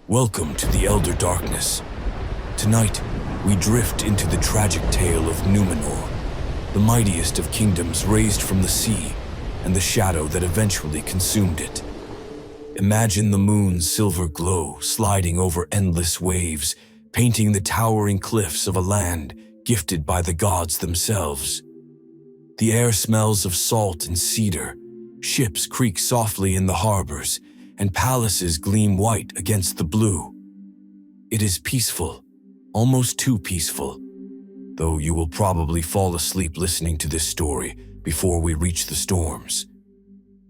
Welcome to the Elder Darkness. Tonight, we drift into the tragic tale of Númenor, the mightiest of kingdoms raised from the sea and the shadow that eventually consumed it. Imagine the moon's silver glow sliding over endless waves, painting the towering cliffs of a land gifted by the gods themselves. The air smells of salt and cedar, ships creak softly in the harbors, and palaces gleam white against the blue. It is peaceful, almost too peaceful, though you will probably fall asleep listening to this story before we reach the storms.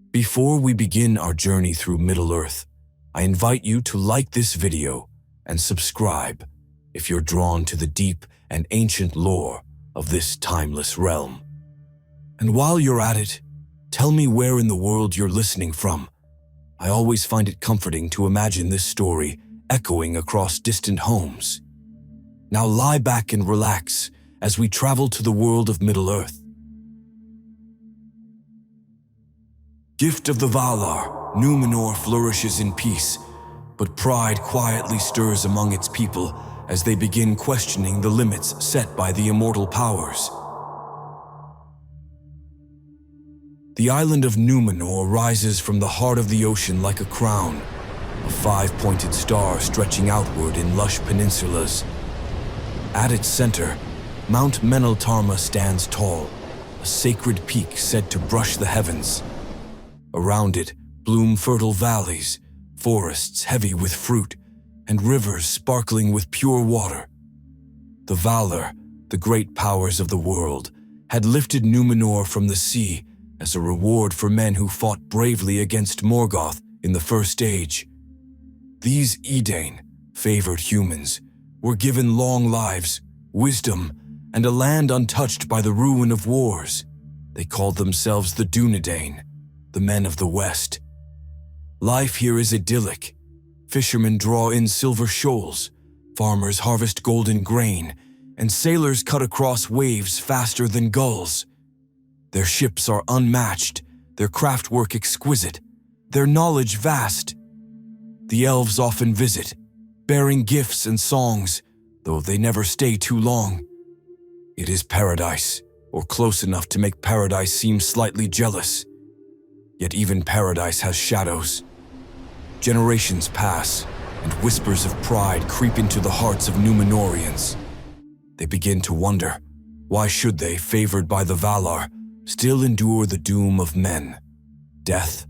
Before we begin our journey through Middle-earth, I invite you to like this video and subscribe if you're drawn to the deep and ancient lore of this timeless realm. And while you're at it, tell me where in the world you're listening from. I always find it comforting to imagine this story echoing across distant homes. Now lie back and relax as we travel to the world of Middle-earth. Gift of the Valar, Númenor flourishes in peace, but pride quietly stirs among its people as they begin questioning the limits set by the immortal powers. The island of Númenor rises from the heart of the ocean like a crown, a five-pointed star stretching outward in lush peninsulas. At its center, Mount Meneltarma stands tall, a sacred peak said to brush the heavens. Around it bloom fertile valleys, forests heavy with fruit, and rivers sparkling with pure water. The Valar, the great powers of the world, had lifted Númenor from the sea as a reward for men who fought bravely against Morgoth in the First Age. These Edain, favored humans, were given long lives, wisdom, and a land untouched by the ruin of wars. They called themselves the Dunedain, the men of the West. Life here is idyllic. Fishermen draw in silver shoals, farmers harvest golden grain, and sailors cut across waves faster than gulls. Their ships are unmatched, their craftwork exquisite, their knowledge vast. The elves often visit, bearing gifts and songs, though they never stay too long. It is paradise, or close enough to make paradise seem slightly jealous. Yet even paradise has shadows. Generations pass, and whispers of pride creep into the hearts of Númenóreans. They begin to wonder, why should they, favored by the Valar, still endure the doom of men, death?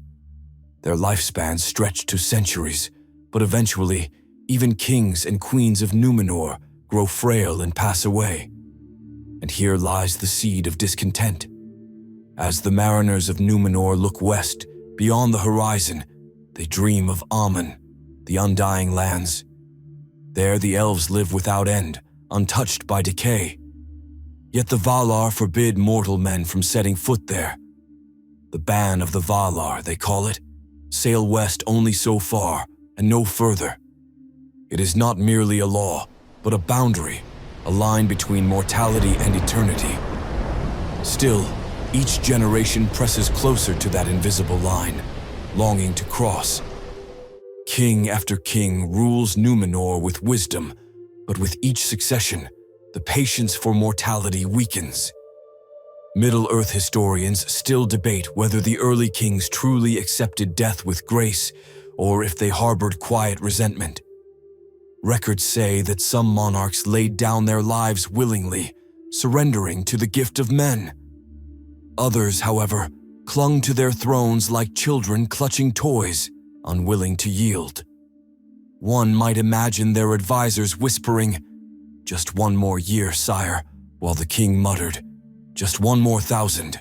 Their lifespans stretch to centuries, but eventually, even kings and queens of Númenor grow frail and pass away. And here lies the seed of discontent. As the mariners of Númenor look west, beyond the horizon, they dream of Aman, the undying lands. There the elves live without end, untouched by decay. Yet the Valar forbid mortal men from setting foot there. The ban of the Valar, they call it, sail west only so far and no further. It is not merely a law, but a boundary, a line between mortality and eternity. Still, each generation presses closer to that invisible line, longing to cross. King after king rules Númenor with wisdom, but with each succession, the patience for mortality weakens. Middle-earth historians still debate whether the early kings truly accepted death with grace or if they harbored quiet resentment. Records say that some monarchs laid down their lives willingly, surrendering to the gift of men. Others, however, clung to their thrones like children clutching toys, unwilling to yield. One might imagine their advisors whispering, "Just one more year, sire," while the king muttered, "Just one more 1,000.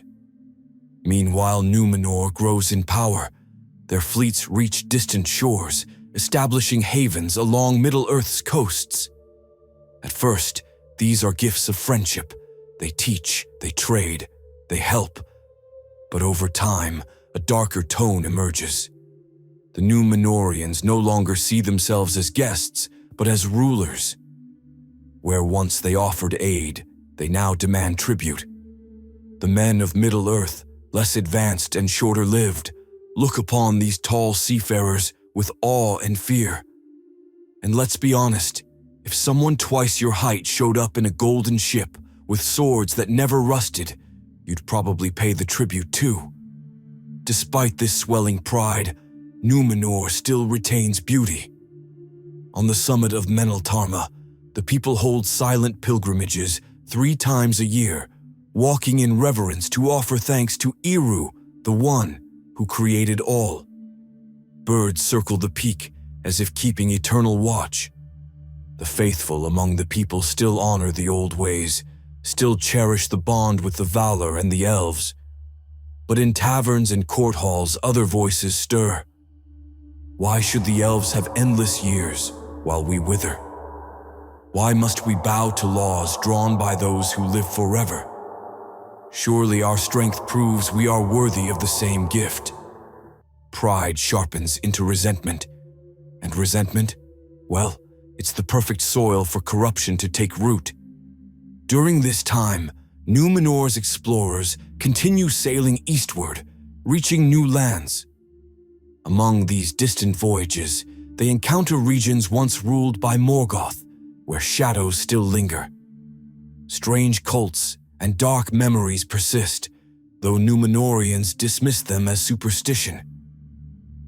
Meanwhile, Númenor grows in power. Their fleets reach distant shores, establishing havens along Middle-earth's coasts. At first, these are gifts of friendship. They teach, they trade, they help. But over time, a darker tone emerges. The Númenóreans no longer see themselves as guests, but as rulers. Where once they offered aid, they now demand tribute. The men of Middle-earth, less advanced and shorter-lived, look upon these tall seafarers with awe and fear. And let's be honest, if someone twice your height showed up in a golden ship with swords that never rusted, you'd probably pay the tribute too. Despite this swelling pride, Númenor still retains beauty. On the summit of Meneltarma, the people hold silent pilgrimages 3 times a year, walking in reverence to offer thanks to Eru, the One who created all. Birds circle the peak as if keeping eternal watch. The faithful among the people still honor the old ways, still cherish the bond with the Valar and the elves. But in taverns and court halls, other voices stir. Why should the elves have endless years while we wither? Why must we bow to laws drawn by those who live forever? Surely our strength proves we are worthy of the same gift. Pride sharpens into resentment, and resentment, well, it's the perfect soil for corruption to take root. During this time, Númenor's explorers continue sailing eastward, reaching new lands. Among these distant voyages, they encounter regions once ruled by Morgoth, where shadows still linger. Strange cults and dark memories persist, though Númenóreans dismiss them as superstition.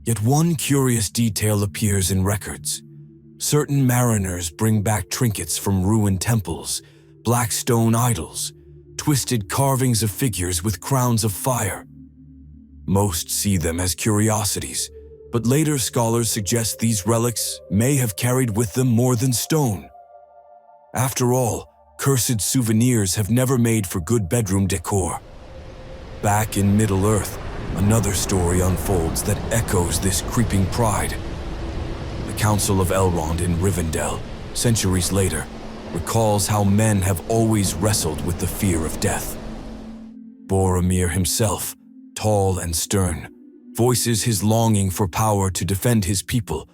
Yet one curious detail appears in records. Certain mariners bring back trinkets from ruined temples, black stone idols, twisted carvings of figures with crowns of fire. Most see them as curiosities, but later scholars suggest these relics may have carried with them more than stone. After all, cursed souvenirs have never made for good bedroom decor. Back in Middle-earth, another story unfolds that echoes this creeping pride. The Council of Elrond in Rivendell, centuries later, recalls how men have always wrestled with the fear of death. Boromir himself, tall and stern, voices his longing for power to defend his people,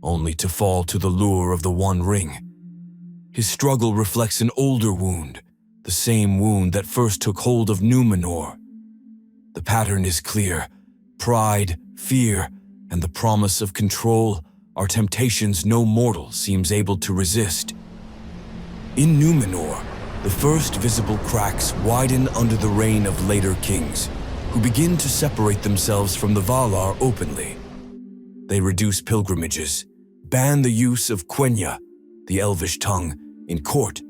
only to fall to the lure of the One Ring. His struggle reflects an older wound, the same wound that first took hold of Númenor. The pattern is clear. Pride, fear, and the promise of control are temptations no mortal seems able to resist. In Númenor, the first visible cracks widen under the reign of later kings, who begin to separate themselves from the Valar openly. They reduce pilgrimages, ban the use of Quenya, the Elvish tongue, in court,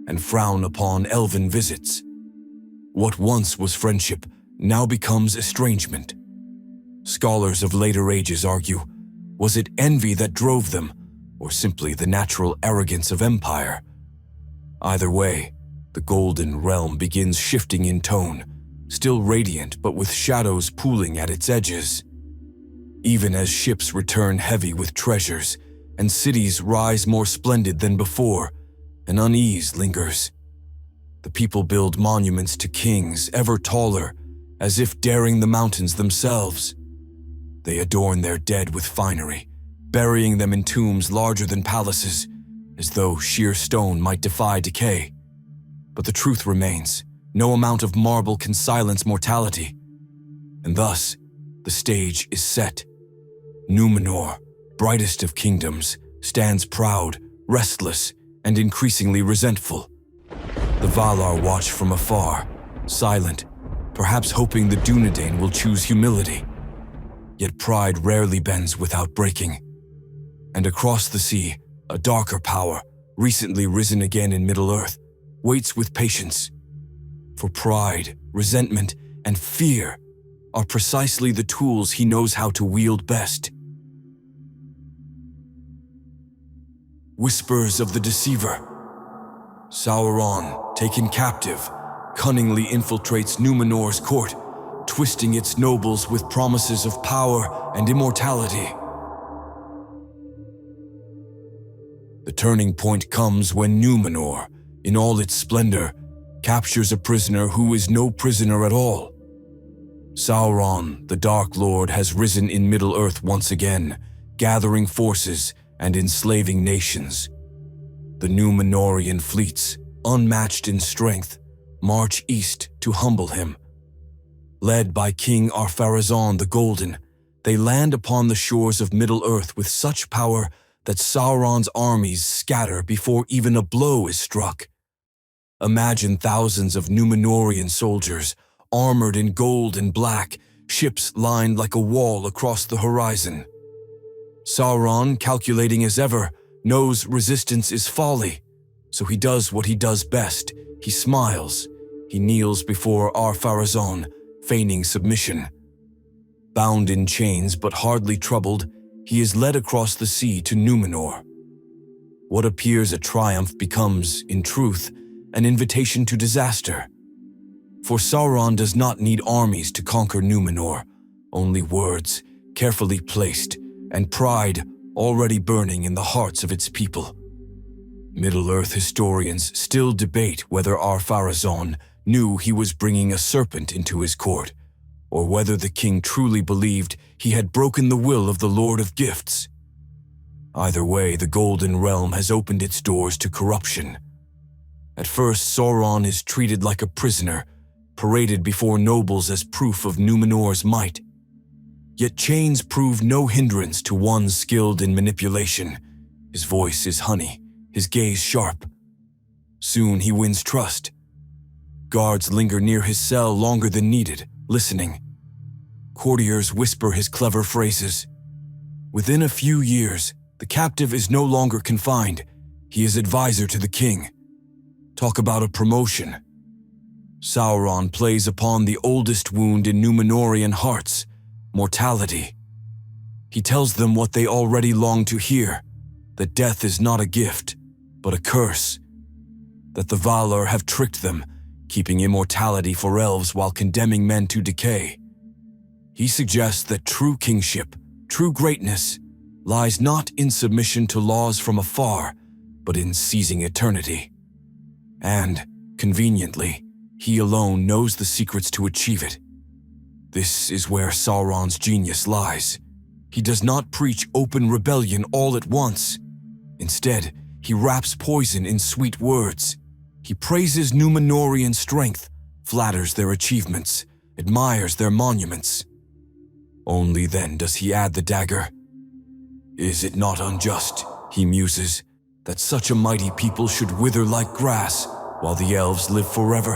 and frown upon elven visits. What once was friendship now becomes estrangement. Scholars of later ages argue, was it envy that drove them, or simply the natural arrogance of empire? Either way, the Golden Realm begins shifting in tone, still radiant but with shadows pooling at its edges. Even as ships return heavy with treasures, and cities rise more splendid than before, an unease lingers. The people build monuments to kings ever taller, as if daring the mountains themselves. They adorn their dead with finery, burying them in tombs larger than palaces, as though sheer stone might defy decay. But the truth remains, no amount of marble can silence mortality. And thus, the stage is set. Númenor, brightest of kingdoms, stands proud, restless, and increasingly resentful. The Valar watch from afar, silent, perhaps hoping the Dunedain will choose humility. Yet pride rarely bends without breaking. And across the sea, a darker power, recently risen again in Middle-earth, waits with patience. For pride, resentment, and fear are precisely the tools he knows how to wield best. Whispers of the Deceiver. Sauron, taken captive, cunningly infiltrates Númenor's court, twisting its nobles with promises of power and immortality. The turning point comes when Númenor, in all its splendor, captures a prisoner who is no prisoner at all. Sauron, the Dark Lord, has risen in Middle-earth once again, gathering forces and enslaving nations. The Númenórean fleets, unmatched in strength, march east to humble him. Led by King Ar-Pharazôn the Golden, they land upon the shores of Middle-earth with such power that Sauron's armies scatter before even a blow is struck. Imagine thousands of Númenórean soldiers, armored in gold and black, ships lined like a wall across the horizon. Sauron, calculating as ever, knows resistance is folly, so he does what he does best. He smiles. He kneels before Ar-Pharazôn, feigning submission. Bound in chains but hardly troubled, he is led across the sea to Númenor. What appears a triumph becomes, in truth, an invitation to disaster. For Sauron does not need armies to conquer Númenor, only words, carefully placed, and pride already burning in the hearts of its people. Middle-earth historians still debate whether Ar-Pharazôn knew he was bringing a serpent into his court, or whether the king truly believed he had broken the will of the Lord of Gifts. Either way, the Golden Realm has opened its doors to corruption. At first, Sauron is treated like a prisoner, paraded before nobles as proof of Númenor's might. Yet chains prove no hindrance to one skilled in manipulation. His voice is honey, his gaze sharp. Soon he wins trust. Guards linger near his cell longer than needed, listening. Courtiers whisper his clever phrases. Within a few years, the captive is no longer confined. He is advisor to the king. Talk about a promotion. Sauron plays upon the oldest wound in Númenórean hearts, mortality. He tells them what they already long to hear, that death is not a gift, but a curse. That the Valar have tricked them, keeping immortality for elves while condemning men to decay. He suggests that true kingship, true greatness, lies not in submission to laws from afar, but in seizing eternity. And, conveniently, he alone knows the secrets to achieve it. This is where Sauron's genius lies. He does not preach open rebellion all at once. Instead, he wraps poison in sweet words. He praises Númenórean strength, flatters their achievements, admires their monuments. Only then does he add the dagger. Is it not unjust, he muses, that such a mighty people should wither like grass while the elves live forever?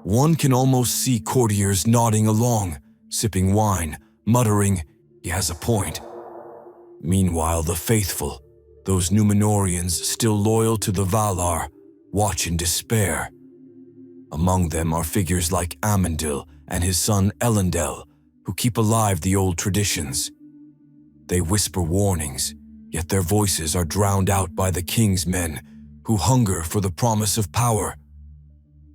One can almost see courtiers nodding along, sipping wine, muttering, he has a point. Meanwhile, the faithful, those Númenóreans still loyal to the Valar, watch in despair. Among them are figures like Amandil and his son Elendil, who keep alive the old traditions. They whisper warnings, yet their voices are drowned out by the king's men, who hunger for the promise of power.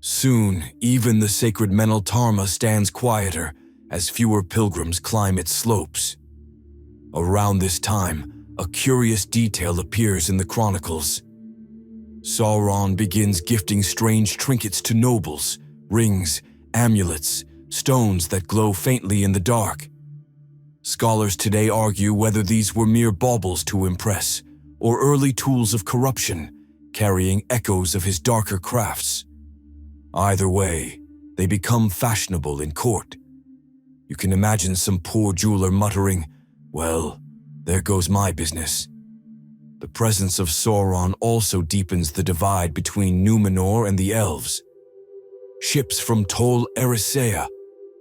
Soon, even the sacred Meneltarma stands quieter as fewer pilgrims climb its slopes. Around this time, a curious detail appears in the chronicles. Sauron begins gifting strange trinkets to nobles, rings, amulets, stones that glow faintly in the dark. Scholars today argue whether these were mere baubles to impress, or early tools of corruption, carrying echoes of his darker crafts. Either way, they become fashionable in court. You can imagine some poor jeweler muttering, "Well, there goes my business." The presence of Sauron also deepens the divide between Númenor and the elves. Ships from Tol Eressëa,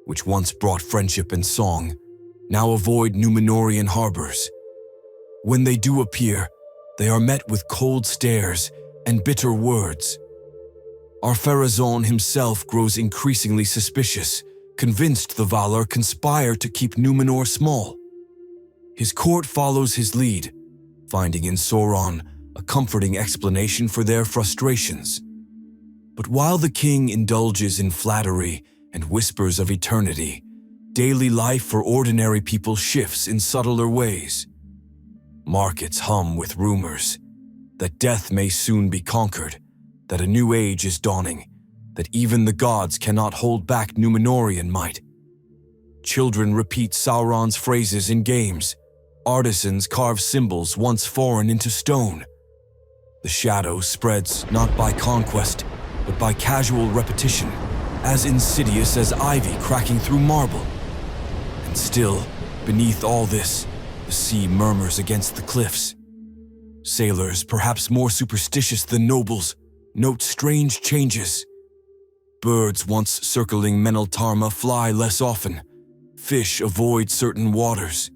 which once brought friendship and song, now avoid Númenórean harbors. When they do appear, they are met with cold stares and bitter words. Ar-Pharazôn himself grows increasingly suspicious, convinced the Valar conspire to keep Númenor small. His court follows his lead, finding in Sauron a comforting explanation for their frustrations. But while the king indulges in flattery and whispers of eternity, daily life for ordinary people shifts in subtler ways. Markets hum with rumors that death may soon be conquered, that a new age is dawning, that even the gods cannot hold back Númenórean might. Children repeat Sauron's phrases in games. Artisans carve symbols once foreign into stone. The shadow spreads not by conquest, but by casual repetition, as insidious as ivy cracking through marble. And still, beneath all this, the sea murmurs against the cliffs. Sailors, perhaps more superstitious than nobles, note strange changes. Birds once circling Meneltarma fly less often. Fish avoid certain waters.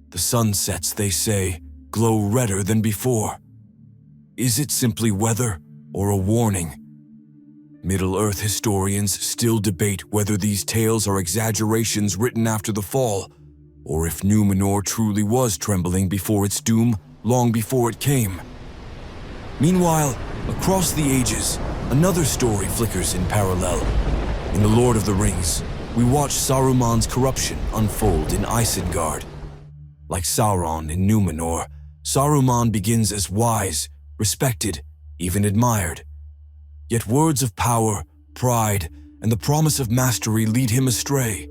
The sunsets, they say, glow redder than before. Is it simply weather or a warning? Middle-earth historians still debate whether these tales are exaggerations written after the fall, or if Númenor truly was trembling before its doom long before it came. Meanwhile, across the ages, another story flickers in parallel. In The Lord of the Rings, we watch Saruman's corruption unfold in Isengard. Like Sauron in Númenor, Saruman begins as wise, respected, even admired. Yet words of power, pride, and the promise of mastery lead him astray.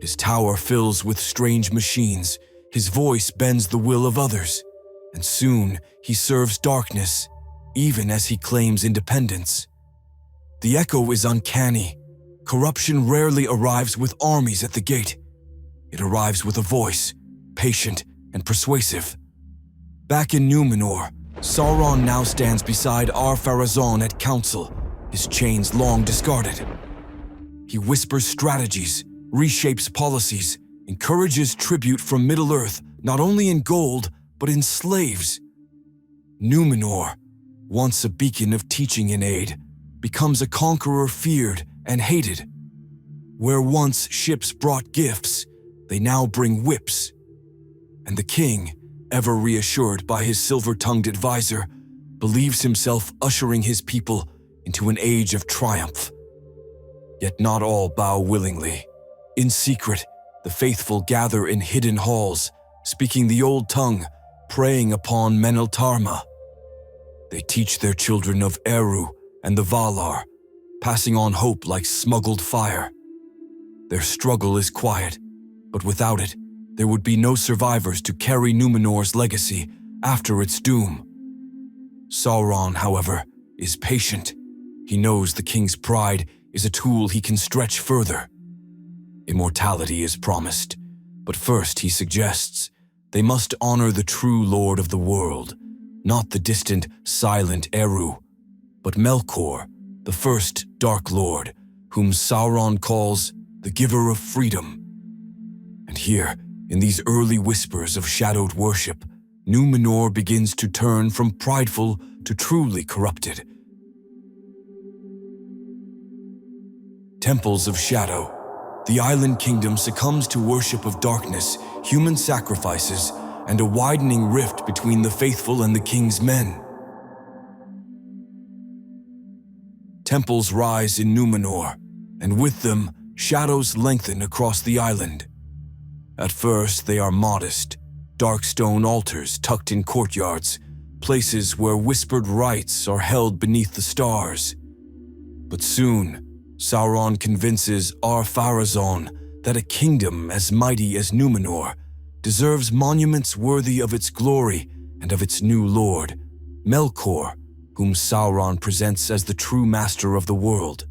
His tower fills with strange machines, his voice bends the will of others, and soon he serves darkness, even as he claims independence. The echo is uncanny. Corruption rarely arrives with armies at the gate. It arrives with a voice, patient and persuasive. Back in Númenor, Sauron now stands beside Ar-Pharazôn at council, his chains long discarded. He whispers strategies, reshapes policies, encourages tribute from Middle-earth, not only in gold, but in slaves. Númenor, once a beacon of teaching and aid, becomes a conqueror feared and hated. Where once ships brought gifts, they now bring whips. And the king, ever reassured by his silver-tongued advisor, believes himself ushering his people into an age of triumph. Yet not all bow willingly. In secret, the faithful gather in hidden halls, speaking the old tongue, preying upon Meneltarma. They teach their children of Eru and the Valar, passing on hope like smuggled fire. Their struggle is quiet, but without it, there would be no survivors to carry Númenor's legacy after its doom. Sauron, however, is patient. He knows the king's pride is a tool he can stretch further. Immortality is promised, but first he suggests they must honor the true Lord of the world, not the distant, silent Eru, but Melkor, the first Dark Lord, whom Sauron calls the Giver of Freedom. And here, in these early whispers of shadowed worship, Númenor begins to turn from prideful to truly corrupted. Temples of Shadow. The island kingdom succumbs to worship of darkness, human sacrifices, and a widening rift between the faithful and the king's men. Temples rise in Númenor, and with them, shadows lengthen across the island. At first, they are modest, dark stone altars tucked in courtyards, places where whispered rites are held beneath the stars. But soon, Sauron convinces Ar-Pharazôn that a kingdom as mighty as Númenor deserves monuments worthy of its glory and of its new lord, Melkor, whom Sauron presents as the true master of the world.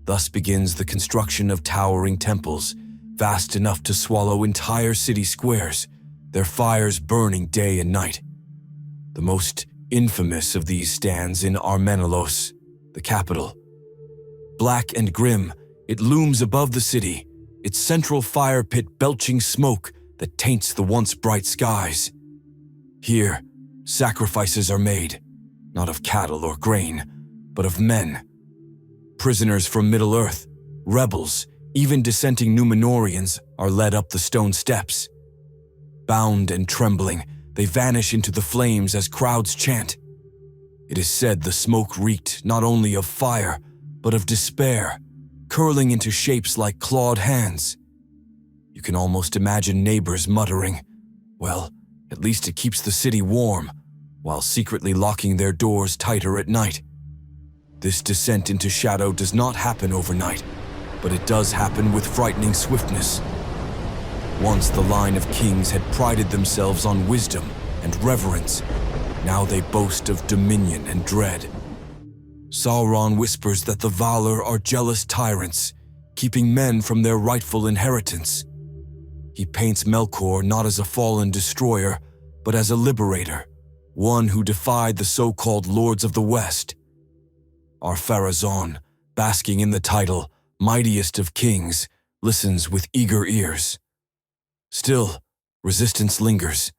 Thus begins the construction of towering temples, vast enough to swallow entire city squares, their fires burning day and night. The most infamous of these stands in Armenelos, the capital. Black and grim, it looms above the city, its central fire pit belching smoke that taints the once bright skies. Here, sacrifices are made, not of cattle or grain, but of men. Prisoners from Middle-earth, rebels, even dissenting Númenóreans are led up the stone steps. Bound and trembling, they vanish into the flames as crowds chant. It is said the smoke reeked not only of fire, but of despair, curling into shapes like clawed hands. You can almost imagine neighbors muttering, "Well, at least it keeps the city warm," while secretly locking their doors tighter at night. This descent into shadow does not happen overnight, but it does happen with frightening swiftness. Once the line of kings had prided themselves on wisdom and reverence, now they boast of dominion and dread. Sauron whispers that the Valar are jealous tyrants, keeping men from their rightful inheritance. He paints Melkor not as a fallen destroyer, but as a liberator, one who defied the so-called Lords of the West. Ar-Pharazôn, basking in the title, mightiest of kings, listens with eager ears. Still, resistance lingers.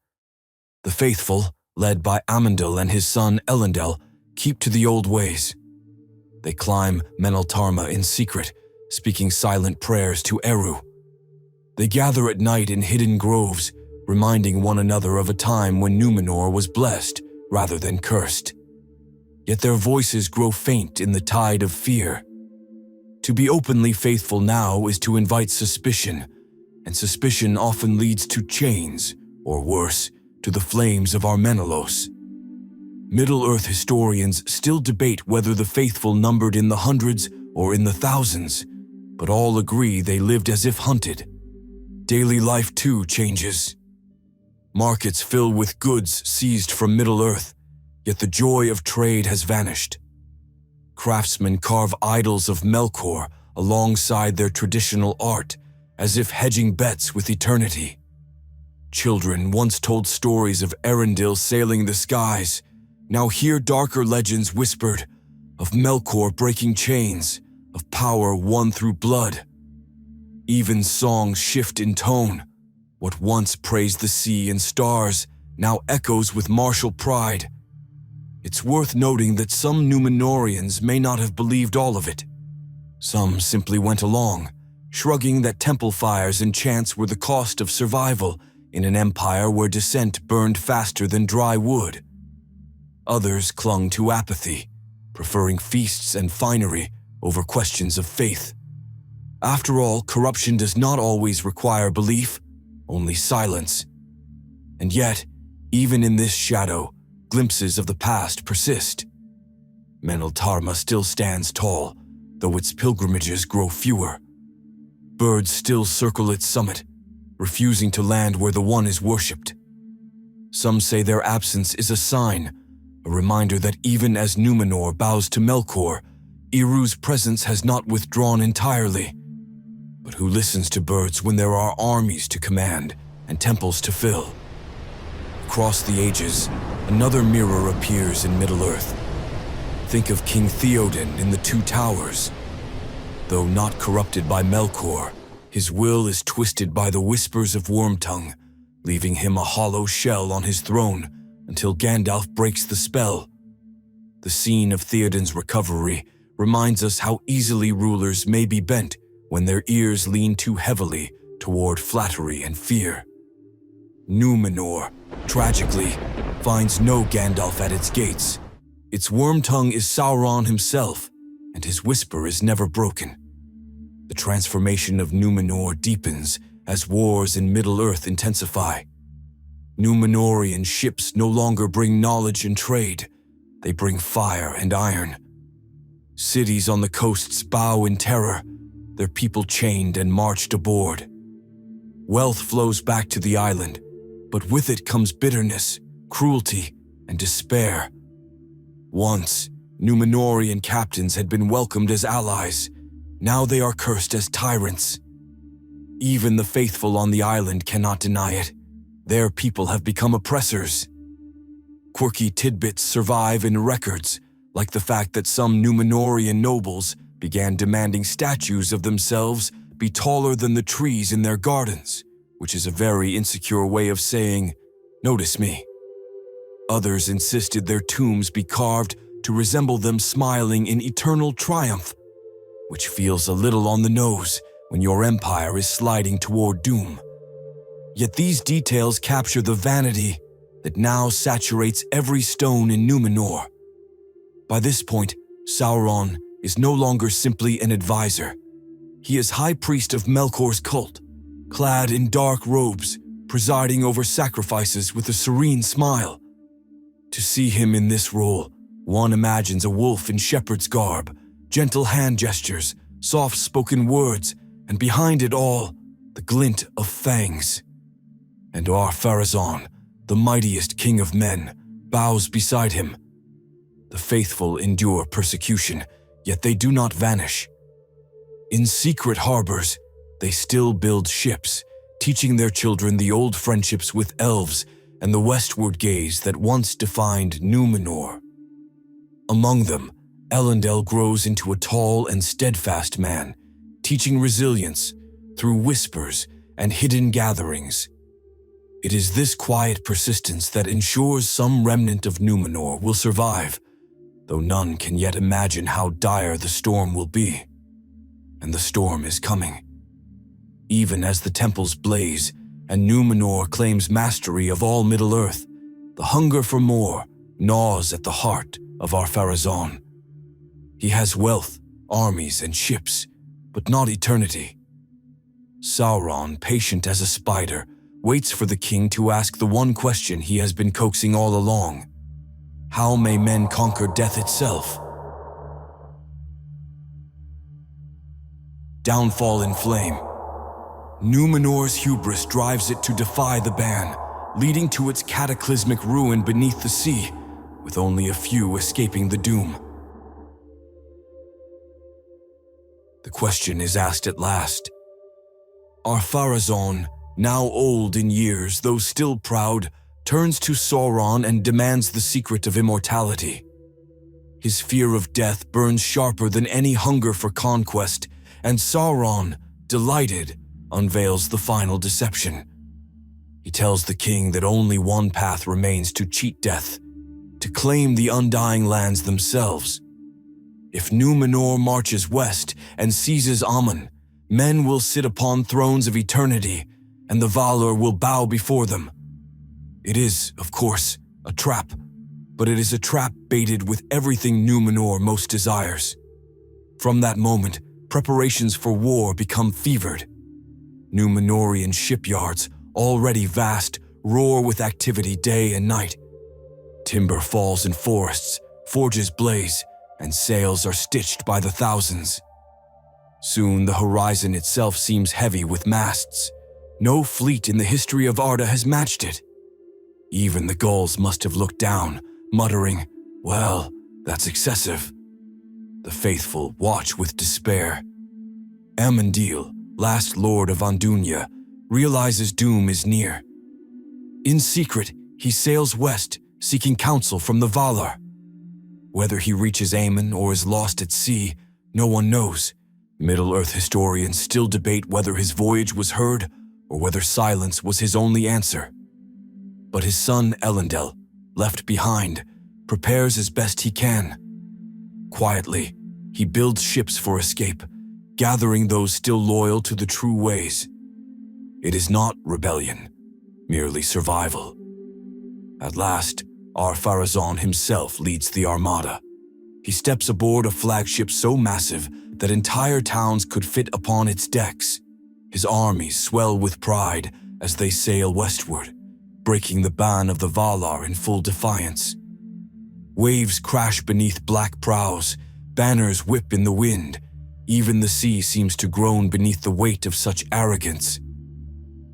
The faithful, led by Amandel and his son Elendil, keep to the old ways. They climb Meneltarma in secret, speaking silent prayers to Eru. They gather at night in hidden groves, reminding one another of a time when Númenor was blessed rather than cursed. Yet their voices grow faint in the tide of fear. To be openly faithful now is to invite suspicion, and suspicion often leads to chains, or worse, to the flames of Armenelos. Middle-earth historians still debate whether the faithful numbered in the hundreds or in the thousands, but all agree they lived as if hunted. Daily life too changes. Markets fill with goods seized from Middle-earth, yet the joy of trade has vanished. Craftsmen carve idols of Melkor alongside their traditional art, as if hedging bets with eternity. Children once told stories of Erendil sailing the skies, now hear darker legends whispered, of Melkor breaking chains, of power won through blood. Even songs shift in tone. What once praised the sea and stars now echoes with martial pride. It's worth noting that some Númenóreans may not have believed all of it. Some simply went along, shrugging that temple fires and chants were the cost of survival in an empire where dissent burned faster than dry wood. Others clung to apathy, preferring feasts and finery over questions of faith. After all, corruption does not always require belief, only silence. And yet, even in this shadow, glimpses of the past persist. Meneltarma still stands tall, though its pilgrimages grow fewer. Birds still circle its summit, refusing to land where the One is worshipped. Some say their absence is a sign, a reminder that even as Númenor bows to Melkor, Eru's presence has not withdrawn entirely. But who listens to birds when there are armies to command and temples to fill? Across the ages, another mirror appears in Middle-earth. Think of King Theoden in the Two Towers. Though not corrupted by Melkor, his will is twisted by the whispers of Wormtongue, leaving him a hollow shell on his throne until Gandalf breaks the spell. The scene of Theoden's recovery reminds us how easily rulers may be bent when their ears lean too heavily toward flattery and fear. Númenor, tragically, finds no Gandalf at its gates. Its Wormtongue is Sauron himself, and his whisper is never broken. The transformation of Númenor deepens as wars in Middle-earth intensify. Númenórean ships no longer bring knowledge and trade, they bring fire and iron. Cities on the coasts bow in terror, their people chained and marched aboard. Wealth flows back to the island, but with it comes bitterness, cruelty, and despair. Once, Númenórean captains had been welcomed as allies. Now they are cursed as tyrants. Even the faithful on the island cannot deny it. Their people have become oppressors. Quirky tidbits survive in records, like the fact that some Númenórean nobles began demanding statues of themselves be taller than the trees in their gardens, which is a very insecure way of saying, "Notice me." Others insisted their tombs be carved to resemble them smiling in eternal triumph, which feels a little on the nose when your empire is sliding toward doom. Yet these details capture the vanity that now saturates every stone in Númenor. By this point, Sauron is no longer simply an advisor. He is High Priest of Melkor's cult, clad in dark robes, presiding over sacrifices with a serene smile. To see him in this role, one imagines a wolf in shepherd's garb, gentle hand gestures, soft-spoken words, and behind it all, the glint of fangs. And Ar-Pharazôn, the mightiest king of men, bows beside him. The faithful endure persecution, yet they do not vanish. In secret harbors, they still build ships, teaching their children the old friendships with elves and the westward gaze that once defined Númenor. Among them, Elendil grows into a tall and steadfast man, teaching resilience through whispers and hidden gatherings. It is this quiet persistence that ensures some remnant of Númenor will survive, though none can yet imagine how dire the storm will be. And the storm is coming. Even as the temples blaze and Númenor claims mastery of all Middle-earth, the hunger for more gnaws at the heart of Ar-Pharazôn. He has wealth, armies, and ships, but not eternity. Sauron, patient as a spider, waits for the king to ask the one question he has been coaxing all along. How may men conquer death itself? Downfall in flame. Númenor's hubris drives it to defy the ban, leading to its cataclysmic ruin beneath the sea, with only a few escaping the doom. The question is asked at last. Ar-Pharazôn, now old in years though still proud, turns to Sauron and demands the secret of immortality. His fear of death burns sharper than any hunger for conquest, and Sauron, delighted, unveils the final deception. He tells the king that only one path remains to cheat death, to claim the undying lands themselves. If Númenor marches west and seizes Aman, men will sit upon thrones of eternity, and the Valar will bow before them. It is, of course, a trap, but it is a trap baited with everything Númenor most desires. From that moment, preparations for war become fevered. Númenórean shipyards, already vast, roar with activity day and night. Timber falls in forests, forges blaze, and sails are stitched by the thousands. Soon the horizon itself seems heavy with masts. No fleet in the history of Arda has matched it. Even the gulls must have looked down, muttering, "Well, that's excessive." The faithful watch with despair. Amandil, last lord of Andunya, realizes doom is near. In secret, he sails west, seeking counsel from the Valar. Whether he reaches Aemon or is lost at sea, no one knows. Middle-earth historians still debate whether his voyage was heard or whether silence was his only answer. But his son Elendil, left behind, prepares as best he can. Quietly, he builds ships for escape, gathering those still loyal to the true ways. It is not rebellion, merely survival. At last, Ar-Pharazôn himself leads the armada. He steps aboard a flagship so massive that entire towns could fit upon its decks. His armies swell with pride as they sail westward, breaking the ban of the Valar in full defiance. Waves crash beneath black prows, banners whip in the wind. Even the sea seems to groan beneath the weight of such arrogance.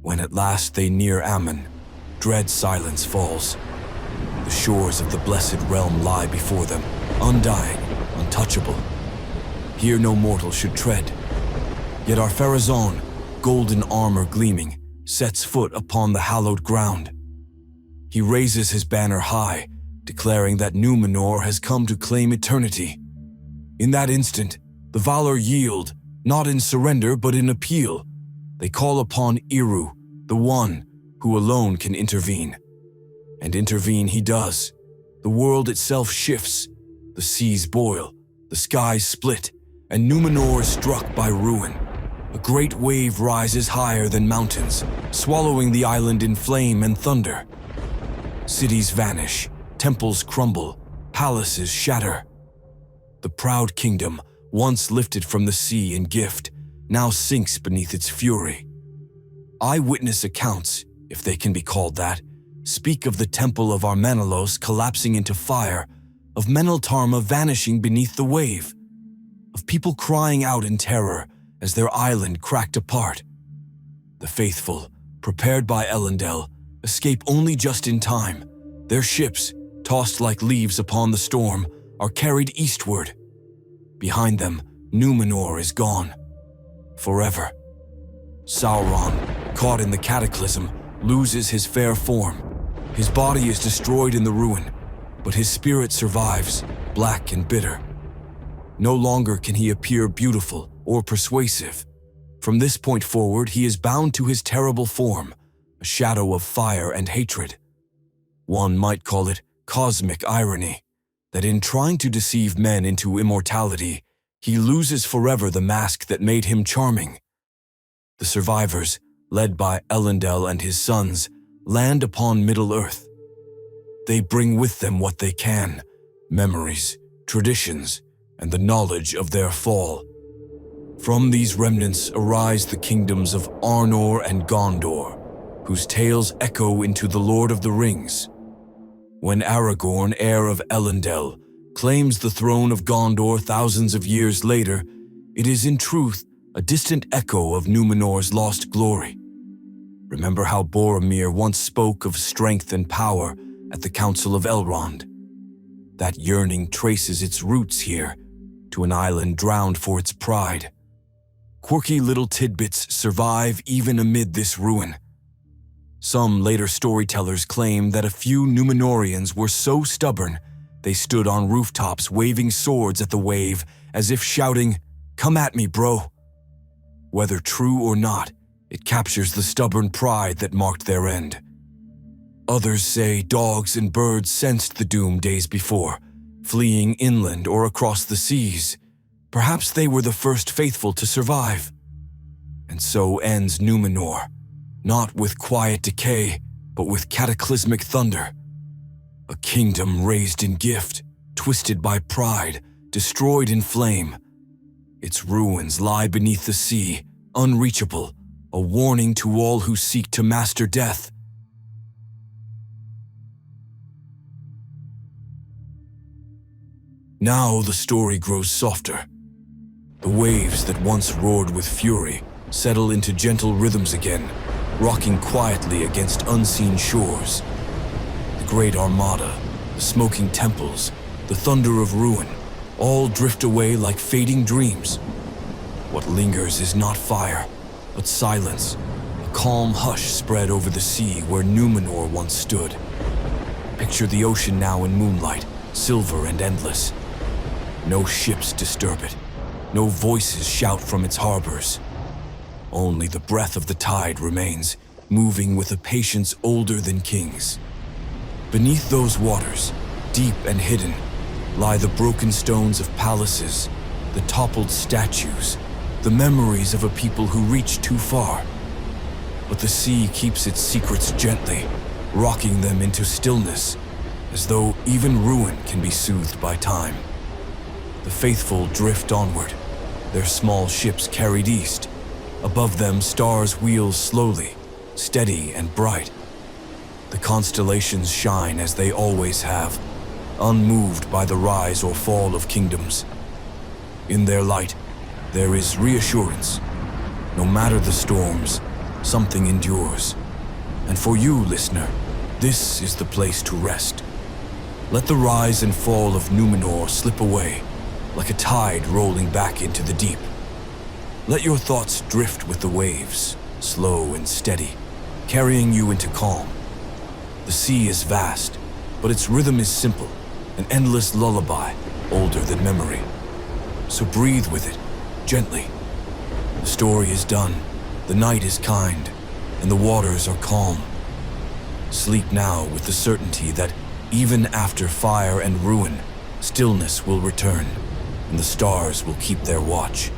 When at last they near Aman, dread silence falls. The shores of the blessed realm lie before them, undying, untouchable. Here no mortal should tread. Yet Ar-Pharazôn, golden armor gleaming, sets foot upon the hallowed ground. He raises his banner high, declaring that Númenor has come to claim eternity. In that instant, the Valar yield, not in surrender but in appeal. They call upon Eru, the one who alone can intervene. And intervene he does. The world itself shifts, the seas boil, the skies split, and Númenor is struck by ruin. A great wave rises higher than mountains, swallowing the island in flame and thunder. Cities vanish, temples crumble, palaces shatter. The proud kingdom, once lifted from the sea in gift, now sinks beneath its fury. Eyewitness accounts, if they can be called that, speak of the temple of Armenelos collapsing into fire, of Meneltarma vanishing beneath the wave, of people crying out in terror as their island cracked apart. The faithful, prepared by Elendil, escape only just in time. Their ships, tossed like leaves upon the storm, are carried eastward. Behind them, Númenor is gone. Forever. Sauron, caught in the cataclysm, loses his fair form. His body is destroyed in the ruin, but his spirit survives, black and bitter. No longer can he appear beautiful or persuasive. From this point forward, he is bound to his terrible form, a shadow of fire and hatred. One might call it cosmic irony, that in trying to deceive men into immortality, he loses forever the mask that made him charming. The survivors, led by Elendil and his sons, land upon Middle-earth. They bring with them what they can, memories, traditions, and the knowledge of their fall. From these remnants arise the kingdoms of Arnor and Gondor, whose tales echo into the Lord of the Rings. When Aragorn, heir of Elendil, claims the throne of Gondor thousands of years later, it is in truth a distant echo of Númenor's lost glory. Remember how Boromir once spoke of strength and power at the Council of Elrond? That yearning traces its roots here, to an island drowned for its pride. Quirky little tidbits survive even amid this ruin. Some later storytellers claim that a few Númenóreans were so stubborn they stood on rooftops waving swords at the wave as if shouting, "Come at me, bro." Whether true or not, it captures the stubborn pride that marked their end. Others say dogs and birds sensed the doom days before, fleeing inland or across the seas. Perhaps they were the first faithful to survive. And so ends Númenor, not with quiet decay, but with cataclysmic thunder. A kingdom raised in gift, twisted by pride, destroyed in flame. Its ruins lie beneath the sea, unreachable, a warning to all who seek to master death. Now the story grows softer. The waves that once roared with fury settle into gentle rhythms again, rocking quietly against unseen shores. The great armada, the smoking temples, the thunder of ruin, all drift away like fading dreams. What lingers is not fire, but silence, a calm hush spread over the sea where Númenor once stood. Picture the ocean now in moonlight, silver and endless. No ships disturb it, no voices shout from its harbors. Only the breath of the tide remains, moving with a patience older than kings. Beneath those waters, deep and hidden, lie the broken stones of palaces, the toppled statues, the memories of a people who reached too far. But the sea keeps its secrets gently, rocking them into stillness, as though even ruin can be soothed by time. The faithful drift onward, their small ships carried east. Above them stars wheel slowly, steady and bright. The constellations shine as they always have, unmoved by the rise or fall of kingdoms. In their light, there is reassurance. No matter the storms, something endures. And for you, listener, this is the place to rest. Let the rise and fall of Númenor slip away, like a tide rolling back into the deep. Let your thoughts drift with the waves, slow and steady, carrying you into calm. The sea is vast, but its rhythm is simple, an endless lullaby, older than memory. So breathe with it, gently. The story is done, the night is kind, and the waters are calm. Sleep now with the certainty that even after fire and ruin, stillness will return, and the stars will keep their watch.